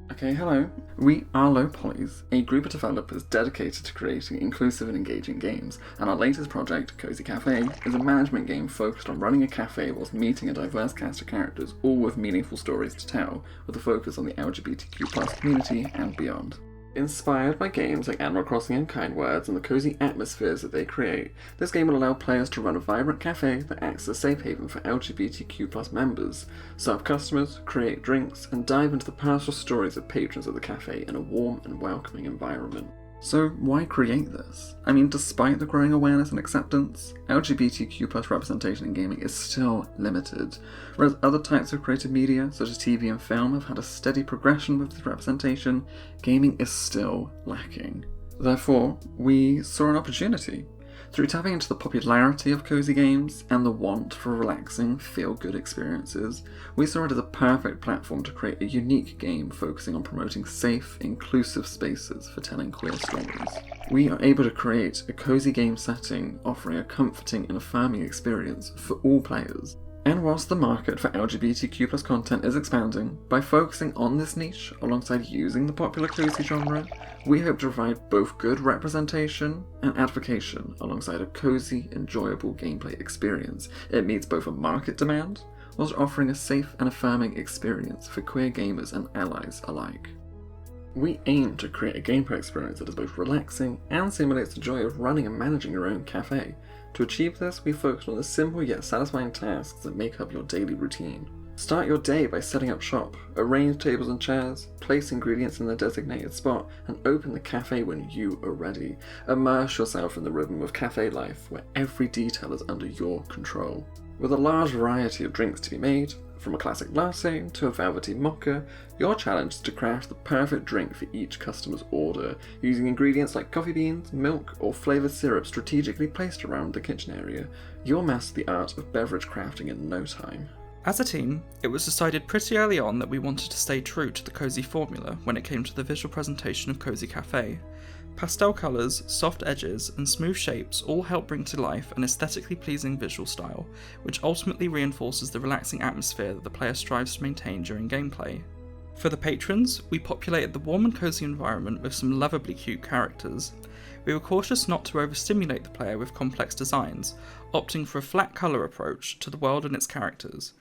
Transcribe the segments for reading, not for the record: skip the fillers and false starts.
Okay, hello. We are Low Polys, a group of developers dedicated to creating inclusive and engaging games, and our latest project, Cozy Café, is a management game focused on running a cafe whilst meeting a diverse cast of characters, all with meaningful stories to tell, with a focus on the LGBTQ+ community and beyond. Inspired by games like Animal Crossing and Kind Words and the cozy atmospheres that they create, this game will allow players to run a vibrant cafe that acts as a safe haven for LGBTQ+ members, serve customers, create drinks, and dive into the personal stories of patrons of the cafe in a warm and welcoming environment. So why create this? I mean, despite the growing awareness and acceptance, LGBTQ+ representation in gaming is still limited. Whereas other types of creative media, such as TV and film, have had a steady progression with this representation, gaming is still lacking. Therefore, we saw an opportunity. Through tapping into the popularity of cozy games and the want for relaxing, feel-good experiences, we saw it as a perfect platform to create a unique game focusing on promoting safe, inclusive spaces for telling queer stories. We are able to create a cozy game setting offering a comforting and affirming experience for all players. And whilst the market for LGBTQ+ content is expanding, by focusing on this niche alongside using the popular cozy genre, we hope to provide both good representation and advocacy alongside a cozy, enjoyable gameplay experience. It meets both a market demand, whilst offering a safe and affirming experience for queer gamers and allies alike. We aim to create a gameplay experience that is both relaxing and simulates the joy of running and managing your own cafe. To achieve this, we focus on the simple yet satisfying tasks that make up your daily routine. Start your day by setting up shop, arrange tables and chairs, place ingredients in their designated spot, and open the cafe when you are ready. Immerse yourself in the rhythm of cafe life, where every detail is under your control. With a large variety of drinks to be made, from a classic latte to a velvety mocha, your challenge is to craft the perfect drink for each customer's order, using ingredients like coffee beans, milk, or flavoured syrup strategically placed around the kitchen area. You'll master the art of beverage crafting in no time. As a team, it was decided pretty early on that we wanted to stay true to the cozy formula when it came to the visual presentation of Cozy Café. Pastel colours, soft edges, and smooth shapes all help bring to life an aesthetically pleasing visual style, which ultimately reinforces the relaxing atmosphere that the player strives to maintain during gameplay. For the patrons, we populated the warm and cozy environment with some lovably cute characters. We were cautious not to overstimulate the player with complex designs, opting for a flat colour approach to the world and its characters.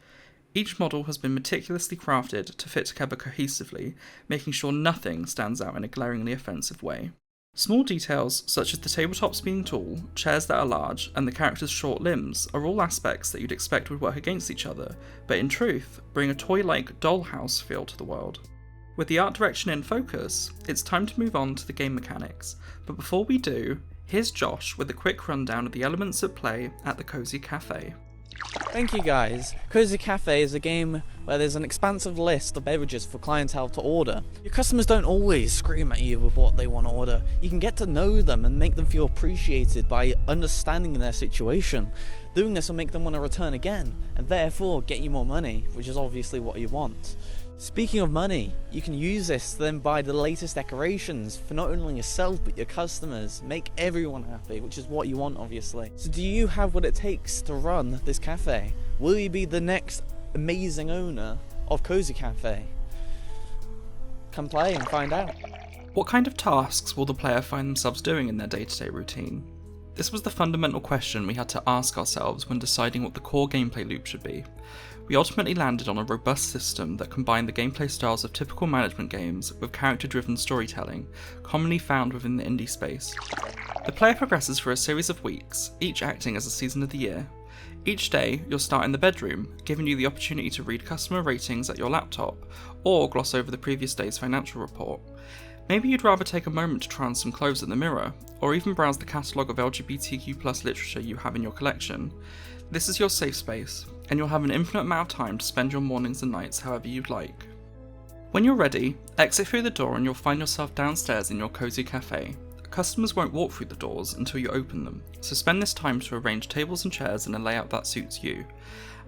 Each model has been meticulously crafted to fit together cohesively, making sure nothing stands out in a glaringly offensive way. Small details, such as the tabletops being tall, chairs that are large, and the characters' short limbs, are all aspects that you'd expect would work against each other, but in truth, bring a toy-like dollhouse feel to the world. With the art direction in focus, it's time to move on to the game mechanics, but before we do, here's Josh with a quick rundown of the elements at play at the Cozy Café. Thank you guys. Cozy Café is a game where there's an expansive list of beverages for clientele to order. Your customers don't always scream at you with what they want to order. You can get to know them and make them feel appreciated by understanding their situation. Doing this will make them want to return again, and therefore get you more money, which is obviously what you want. Speaking of money, you can use this to then buy the latest decorations for not only yourself but your customers. Make everyone happy, which is what you want obviously. So do you have what it takes to run this cafe? Will you be the next amazing owner of Cozy Café? Come play and find out. What kind of tasks will the player find themselves doing in their day-to-day routine? This was the fundamental question we had to ask ourselves when deciding what the core gameplay loop should be. We ultimately landed on a robust system that combined the gameplay styles of typical management games with character-driven storytelling, commonly found within the indie space. The player progresses for a series of weeks, each acting as a season of the year. Each day, you'll start in the bedroom, giving you the opportunity to read customer ratings at your laptop, or gloss over the previous day's financial report. Maybe you'd rather take a moment to try on some clothes at the mirror, or even browse the catalogue of LGBTQ+ literature you have in your collection. This is your safe space, and you'll have an infinite amount of time to spend your mornings and nights however you'd like. When you're ready, exit through the door and you'll find yourself downstairs in your Cozy Café. Customers won't walk through the doors until you open them, so spend this time to arrange tables and chairs in a layout that suits you.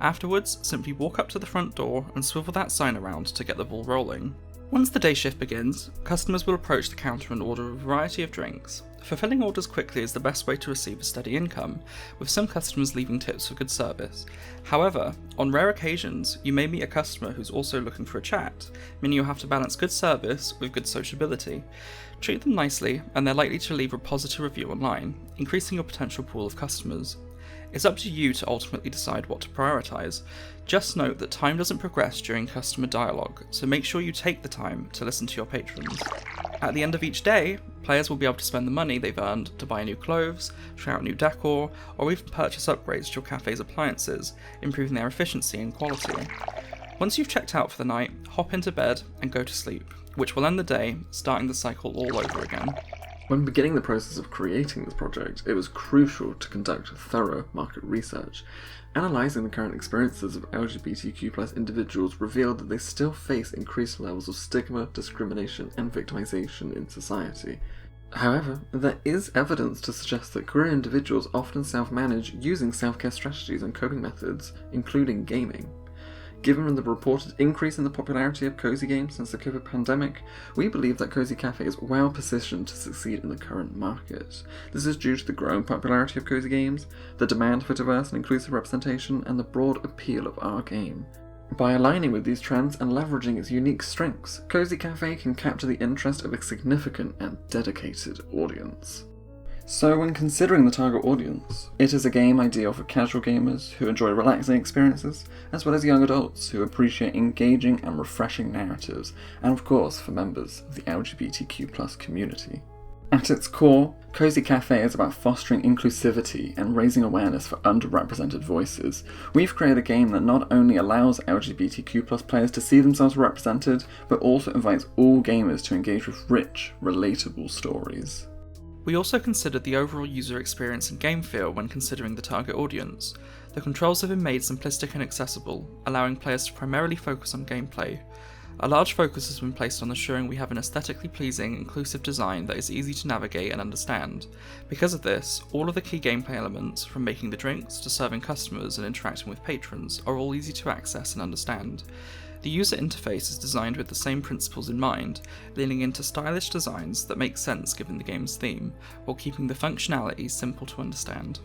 Afterwards, simply walk up to the front door and swivel that sign around to get the ball rolling. Once the day shift begins, customers will approach the counter and order a variety of drinks. Fulfilling orders quickly is the best way to receive a steady income, with some customers leaving tips for good service. However, on rare occasions, you may meet a customer who's also looking for a chat, meaning you'll have to balance good service with good sociability. Treat them nicely, and they're likely to leave a positive review online, increasing your potential pool of customers. It's up to you to ultimately decide what to prioritise. Just note that time doesn't progress during customer dialogue, so make sure you take the time to listen to your patrons. At the end of each day, players will be able to spend the money they've earned to buy new clothes, try out new decor, or even purchase upgrades to your cafe's appliances, improving their efficiency and quality. Once you've checked out for the night, hop into bed and go to sleep, which will end the day, starting the cycle all over again. When beginning the process of creating this project, it was crucial to conduct thorough market research. Analysing the current experiences of LGBTQ+ individuals revealed that they still face increased levels of stigma, discrimination, and victimization in society. However, there is evidence to suggest that queer individuals often self-manage using self-care strategies and coping methods, including gaming. Given the reported increase in the popularity of cozy games since the COVID pandemic, we believe that Cozy Café is well positioned to succeed in the current market. This is due to the growing popularity of cozy games, the demand for diverse and inclusive representation, and the broad appeal of our game. By aligning with these trends and leveraging its unique strengths, Cozy Café can capture the interest of a significant and dedicated audience. So when considering the target audience, it is a game ideal for casual gamers who enjoy relaxing experiences, as well as young adults who appreciate engaging and refreshing narratives, and of course for members of the LGBTQ+ community. At its core, Cozy Café is about fostering inclusivity and raising awareness for underrepresented voices. We've created a game that not only allows LGBTQ+ players to see themselves represented, but also invites all gamers to engage with rich, relatable stories. We also considered the overall user experience and game feel when considering the target audience. The controls have been made simplistic and accessible, allowing players to primarily focus on gameplay. A large focus has been placed on ensuring we have an aesthetically pleasing, inclusive design that is easy to navigate and understand. Because of this, all of the key gameplay elements, from making the drinks to serving customers and interacting with patrons, are all easy to access and understand. The user interface is designed with the same principles in mind, leaning into stylish designs that make sense given the game's theme, while keeping the functionality simple to understand.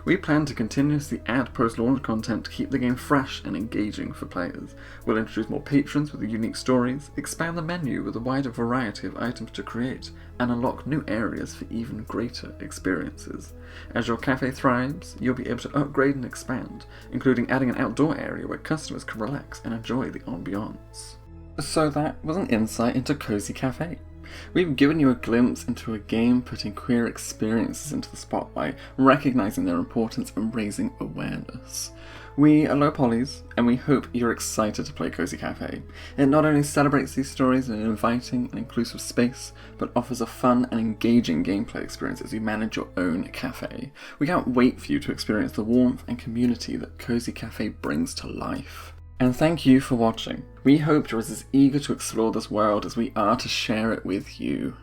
We plan to continuously add post-launch content to keep the game fresh and engaging for players. We'll introduce more patrons with unique stories, expand the menu with a wider variety of items to create, and unlock new areas for even greater experiences. As your cafe thrives, you'll be able to upgrade and expand, including adding an outdoor area where customers can relax and enjoy the ambiance. So that was an insight into Cozy Café. We've given you a glimpse into a game putting queer experiences into the spotlight, recognising their importance and raising awareness. We are Low Polys, and we hope you're excited to play Cozy Café. It not only celebrates these stories in an inviting and inclusive space, but offers a fun and engaging gameplay experience as you manage your own cafe. We can't wait for you to experience the warmth and community that Cozy Café brings to life. And thank you for watching. We hope you're as eager to explore this world as we are to share it with you.